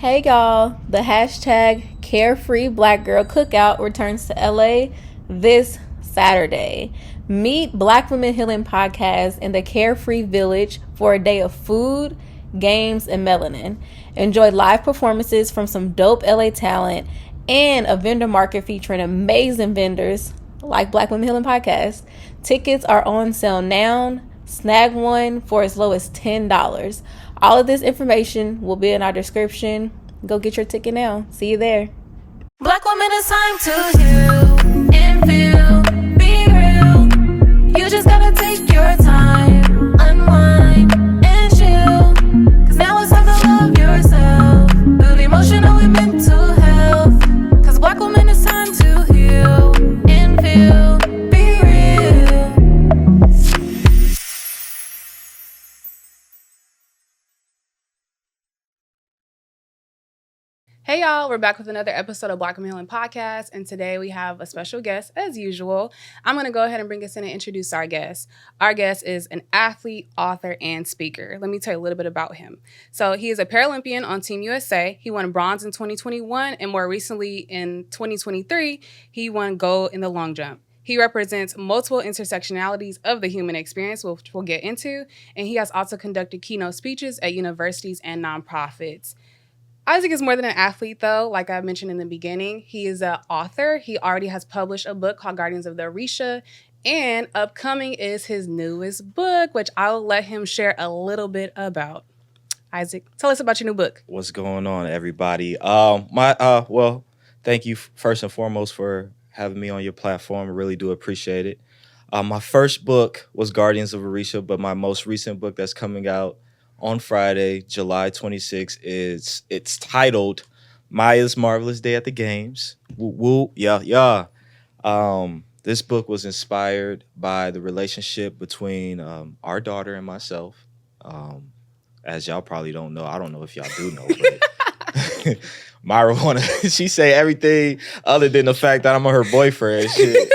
Hey y'all, the hashtag Carefree Black Girl Cookout returns to LA this Saturday. Meet Black Women Healing Podcast in the Carefree Village for a day of food, games, and melanin. Enjoy live performances from some dope LA talent and a vendor market featuring amazing vendors like Black Women Healing Podcast. Tickets are on sale now. Snag one for as low as $10. All of this information will be in our description. Go get your ticket now. See you there. Black woman, it's time to heal and feel, be real. You just gotta take your time, unwind and chill. Cause now it's time to love yourself. Build emotional and mental health. Cause black woman, it's time to heal and feel, be real. Hey y'all, we're back with another episode of Black Women Healing Podcast, and today we have a special guest as usual. I'm going to go ahead and bring us in and introduce our guest. Our guest is an athlete, author, and speaker. Let me tell you a little bit about him. So he is a Paralympian on Team USA. He won bronze in 2021, and more recently in 2023, he won gold in the long jump. He represents multiple intersectionalities of the human experience, which we'll get into, and he has also conducted keynote speeches at universities and nonprofits. Isaac is more than an athlete, though. Like I mentioned in the beginning, he is an author. He already has published a book called Guardians of the Orisha, and upcoming is his newest book, which I'll let him share a little bit about. Isaac, tell us about your new book. What's going on, everybody? Thank you first and foremost for having me on your platform. I really do appreciate it. My first book was Guardians of Orisha, but my most recent book that's coming out on Friday, July 26th, it's titled Maya's Marvelous Day at the Games. Woo, woo, yeah. This book was inspired by the relationship between our daughter and myself. As y'all probably don't know, I don't know if y'all do know, but Myra she say everything other than the fact that I'm her boyfriend,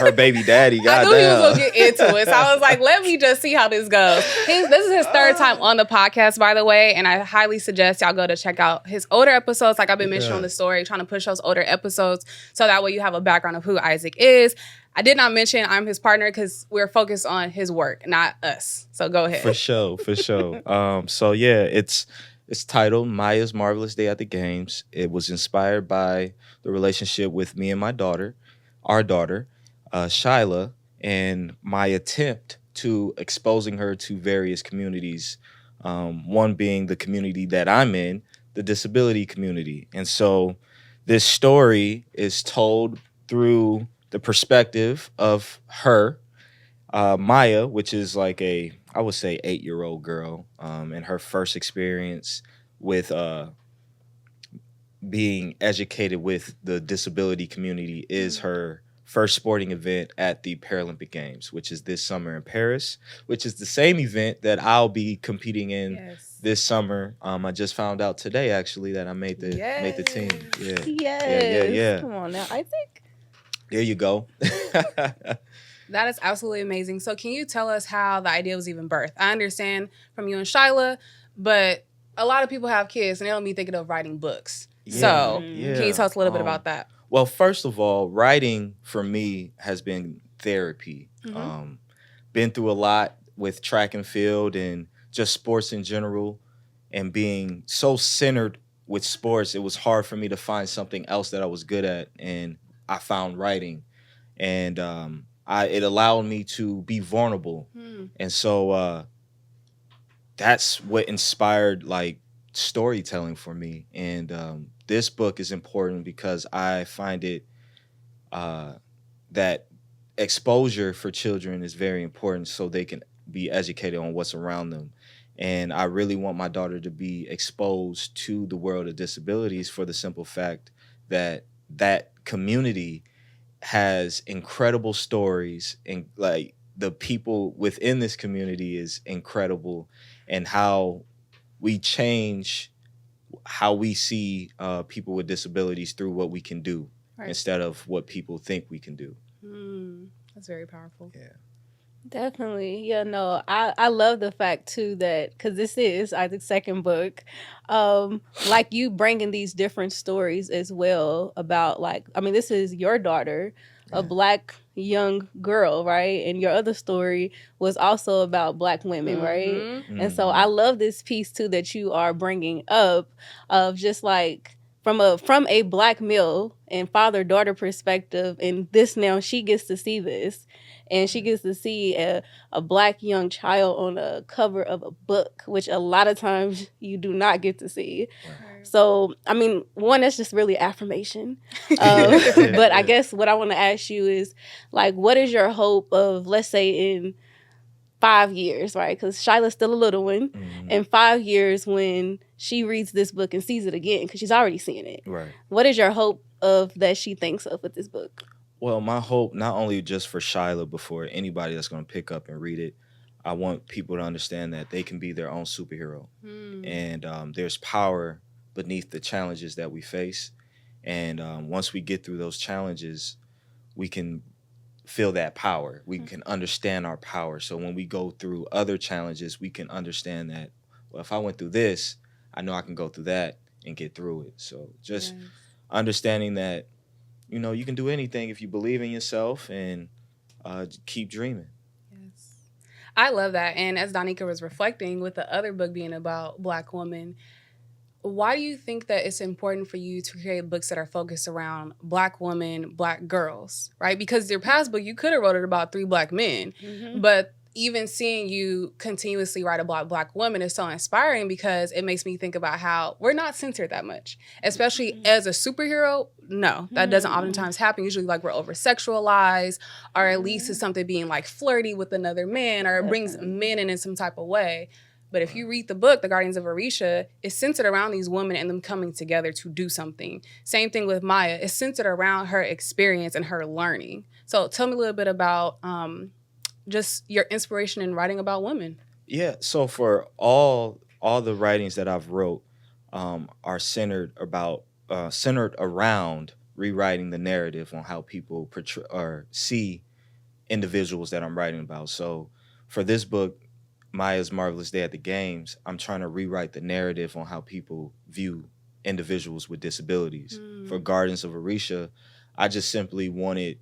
her baby daddy. I knew he was gonna get into it, so I was like, let me just see how this goes. This is his third time on the podcast, by the way, and I highly suggest y'all go to check out his older episodes. Like I've been mentioning on the story, trying to push those older episodes so that way you have a background of who Isaac is. I did not mention I'm his partner because we're focused on his work, not us. So go ahead. For sure. It's titled Maya's Marvelous Day at the Games. It was inspired by the relationship with me and my daughter, our daughter, Shyla, and my attempt to exposing her to various communities, one being the community that I'm in, the disability community. And so this story is told through the perspective of her, Maya, which is like I would say 8-year-old girl, and her first experience with being educated with the disability community is her first sporting event at the Paralympic Games, which is this summer in Paris, which is the same event that I'll be competing in this summer. I just found out today, actually, that I made the team. Yeah. Come on now, Isaac. There you go. That is absolutely amazing. So can you tell us how the idea was even birthed? I understand from you and Shyla, but a lot of people have kids and they don't be thinking of writing books. Can you tell us a little bit about that? Well, first of all, writing for me has been therapy. Been through a lot with track and field and just sports in general, and being so centered with sports, it was hard for me to find something else that I was good at, and I found writing. And it allowed me to be vulnerable. And so that's what inspired like storytelling for me. And this book is important because I find it that exposure for children is very important so they can be educated on what's around them. And I really want my daughter to be exposed to the world of disabilities for the simple fact that that community has incredible stories, and like the people within this community is incredible, and how we change how we see people with disabilities through what we can do instead of what people think we can do. That's very powerful. Yeah. Definitely. Yeah, no, I love the fact too that, because this is Isaac's second book, like you bringing these different stories as well about, like, I mean, this is your daughter, a Yeah. Black young girl, right? And your other story was also about Black women, right? Mhm. And so I love this piece too that you are bringing up of just like from a Black male and father-daughter perspective, and this now she gets to see this. And she gets to see a Black young child on a cover of a book, which a lot of times you do not get to see. Right. So, I mean, one, that's just really affirmation. Yeah. But I guess what I want to ask you is, like, what is your hope of, let's say, in 5 years, right? Because Shyla's still a little one. Mhm. In 5 years, when she reads this book and sees it again, because she's already seen it, Right. what is your hope of that she thinks of with this book? Well, my hope, not only just for Shyla, but for anybody that's going to pick up and read it, I want people to understand that they can be their own superhero. And there's power beneath the challenges that we face. And once we get through those challenges, we can feel that power. We can understand our power. So when we go through other challenges, we can understand that, well, if I went through this, I know I can go through that and get through it. So just understanding that, you know, you can do anything if you believe in yourself and keep dreaming. Yes. I love that. And as Donika was reflecting with the other book being about Black women, why do you think that it's important for you to create books that are focused around Black women, Black girls, right? Because your past book, you could have wrote it about 3 Black men, but even seeing you continuously write about Black women is so inspiring because it makes me think about how we're not censored that much, especially as a superhero. No, that doesn't oftentimes happen. Usually, like, we're over sexualized, or at least it's something being like flirty with another man, or it brings men in some type of way. But if you read the book, The Guardians of Orisha, it's centered around these women and them coming together to do something. Same thing with Maya. It's centered around her experience and her learning. So tell me a little bit about just your inspiration in writing about women. Yeah. So for all the writings that I've wrote are centered around rewriting the narrative on how people portray or see individuals that I'm writing about. So for this book, Maya's Marvelous Day at the Games, I'm trying to rewrite the narrative on how people view individuals with disabilities. For Guardians of Orisha, I just simply wanted,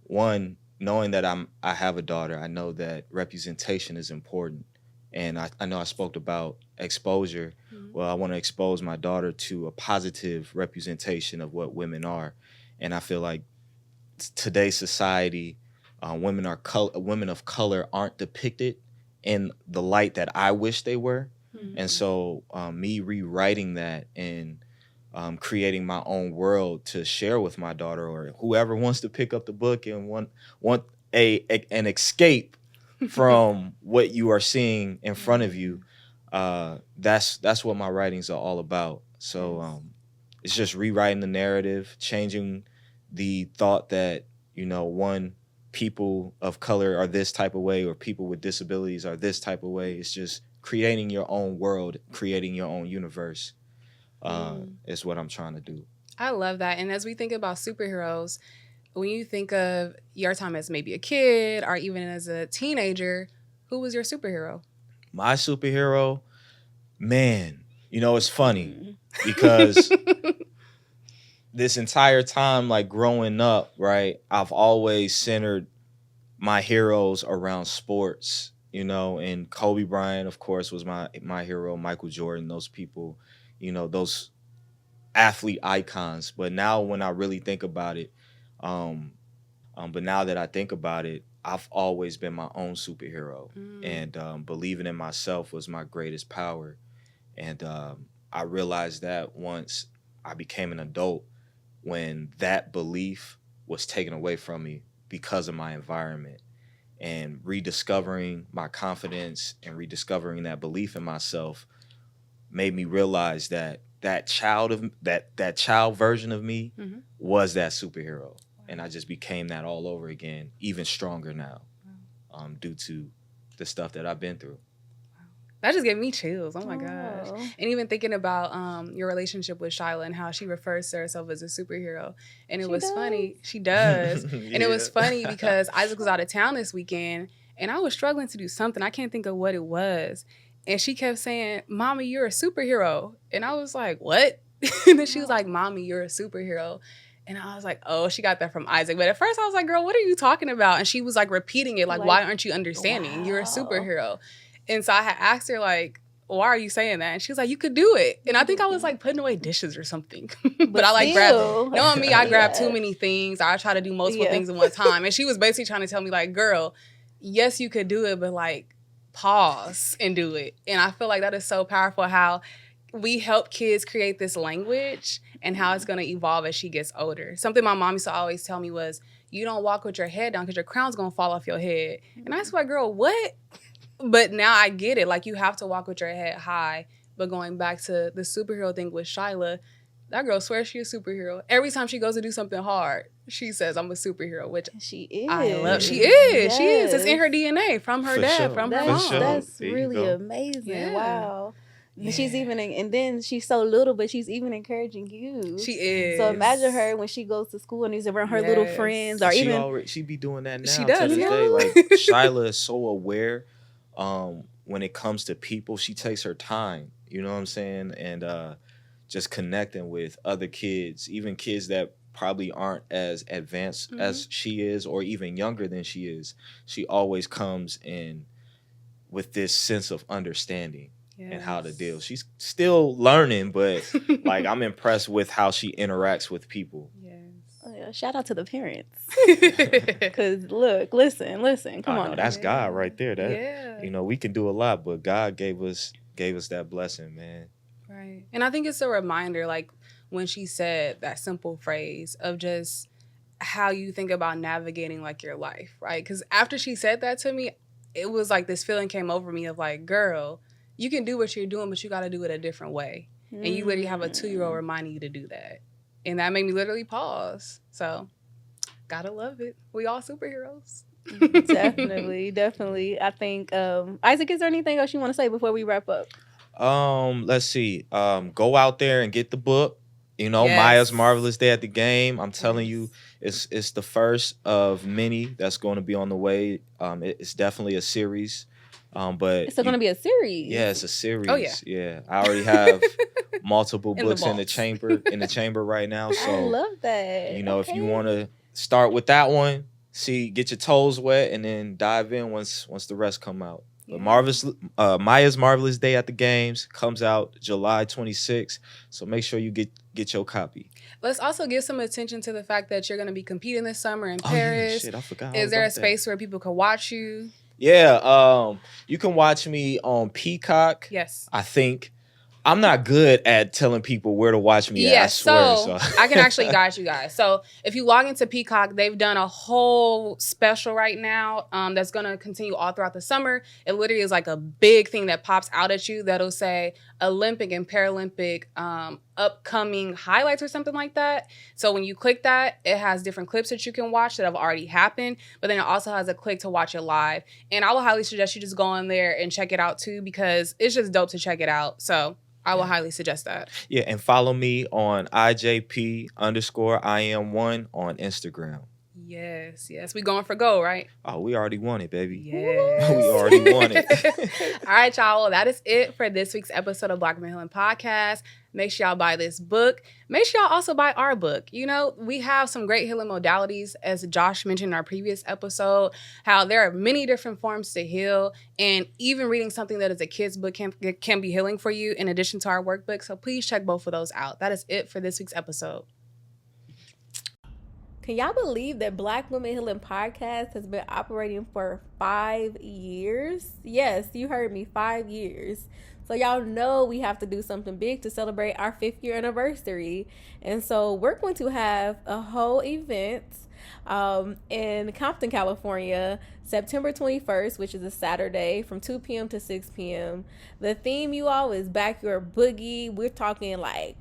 one, knowing that I have a daughter, I know that representation is important. And I know I spoke about exposure. Well, I want to expose my daughter to a positive representation of what women are. And I feel like today's society, women of color aren't depicted in the light that I wish they were. And so me rewriting that and creating my own world to share with my daughter, or whoever wants to pick up the book and want an escape from what you are seeing in front of you, that's what my writings are all about. So it's just rewriting the narrative, changing the thought that, you know, one, people of color are this type of way, or people with disabilities are this type of way. It's just creating your own world, creating your own universe is what I'm trying to do. I love that. And as we think about superheroes, when you think of your time as maybe a kid or even as a teenager, who was your superhero? My superhero, man, you know, it's funny because this entire time, like growing up, right, I've always centered my heroes around sports, you know, and Kobe Bryant, of course, was my hero, Michael Jordan, those people, you know, those athlete icons. But now when I really think about it, but now that I think about it, I've always been my own superhero. And believing in myself was my greatest power. And I realized that once I became an adult, when that belief was taken away from me because of my environment, and rediscovering my confidence and rediscovering that belief in myself made me realize that that child version of me was that superhero. And I just became that all over again, even stronger now, due to the stuff that I've been through. That just gave me chills. Oh my gosh. And even thinking about your relationship with Shyla and how she refers to herself as a superhero. And it was funny. She does. And it was funny because Isaac was out of town this weekend And I was struggling to do something. I can't think of what it was. And she kept saying, Mommy, you're a superhero. And I was like, what? And then she was like, Mommy, you're a superhero. And I was like, oh, she got that from Isaac. But at first I was like, girl, what are you talking about? And she was like repeating it, like why aren't you understanding? Wow. You're a superhero. And so I had asked her, like, why are you saying that? And she was like, you could do it. And I think I was like putting away dishes or something. But I like grabbed, knowing me, I grab too many things. I try to do multiple things at one time. And she was basically trying to tell me, like, girl, yes, you could do it, but like pause and do it. And I feel like that is so powerful, how we help kids create this language and how it's going to evolve as she gets older. Something my mom used to always tell me was, you don't walk with your head down because your crown's going to fall off your head. And I was like, girl, what? But now I get it. Like, you have to walk with your head high. But going back to the superhero thing with Shyla, that girl swears she's a superhero. Every time she goes to do something hard, she says, I'm a superhero, which she is. I love. She is. Yes. She is. It's in her DNA from her dad, sure. from her mom. Sure. That's really amazing. Yeah. Wow. Yeah. She's even, and then she's so little, but she's even encouraging you. She is. So imagine her when she goes to school and is around her little friends, or she be doing that now. She does. To this day. Like, Shyla is so aware. When it comes to people, she takes her time. You know what I'm saying? And just connecting with other kids, even kids that probably aren't as advanced as she is, or even younger than she is. She always comes in with this sense of understanding. Yes. And how to deal. She's still learning, but like, I'm impressed with how she interacts with people. Yes. Oh, yeah. Shout out to the parents. Because look, listen, come on. That's God right there. That you know, we can do a lot, but God gave us that blessing, man. Right. And I think it's a reminder, like when she said that simple phrase of just how you think about navigating like your life, right? Because after she said that to me, it was like this feeling came over me of like, girl, you can do what you're doing, but you got to do it a different way. And you literally have a 2-year-old reminding you to do that. And that made me literally pause. So, gotta love it. We all superheroes. Definitely. I think, Isaac, is there anything else you want to say before we wrap up? Let's see. Go out there and get the book. You know, Maya's Marvelous Day at the Game. I'm telling you, it's the first of many that's going to be on the way. It's definitely a series. But it's still going to be a series. Yeah, it's a series. Oh, yeah. Yeah. I already have multiple books in the chamber right now. So I love that. You know, if you want to start with that one, get your toes wet and then dive in once the rest come out. But Maya's Marvelous Day at the Games comes out July 26th. So make sure you get your copy. Let's also give some attention to the fact that you're going to be competing this summer in Paris. Yeah, shit, I forgot. Is there a space where people can watch you? Yeah, you can watch me on Peacock. Yes. I think. I'm not good at telling people where to watch me at, I swear. So I can actually guide you guys. So if you log into Peacock, they've done a whole special right now that's going to continue all throughout the summer. It literally is like a big thing that pops out at you that'll say Olympic and Paralympic upcoming highlights or something like that. So when you click that, it has different clips that you can watch that have already happened, but then it also has a click to watch it live. And I will highly suggest you just go in there and check it out too, because it's just dope to check it out. So I will highly suggest that. Yeah, and follow me on IJP_IM1 on Instagram. Yes. We going for gold, right? Oh, we already won it, baby. Yeah. We already won it. All right, y'all. Well, that is it for this week's episode of Black Women Healing Podcast. Make sure y'all buy this book. Make sure y'all also buy our book. You know, we have some great healing modalities, as Josh mentioned in our previous episode, how there are many different forms to heal. And even reading something that is a kid's book can be healing for you in addition to our workbook. So please check both of those out. That is it for this week's episode. Can y'all believe that Black Women Healing Podcast has been operating for 5 years? Yes, you heard me, 5 years. So y'all know we have to do something big to celebrate our 5th year anniversary. And so we're going to have a whole event in Compton, California, September 21st, which is a Saturday, from 2 p.m. to 6 p.m. The theme, you all, is Backyard Boogie. We're talking like,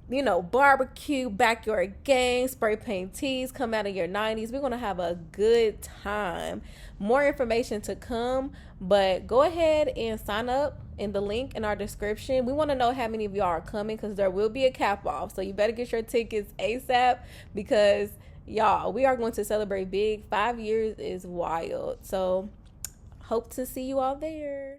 you know, barbecue, backyard games, spray paint tees, come out of your 90s. We're going to have a good time. More information to come, but go ahead and sign up in the link in our description. We want to know how many of y'all are coming, because there will be a cap off. So you better get your tickets ASAP, because y'all, we are going to celebrate big. 5 years is wild. So hope to see you all there.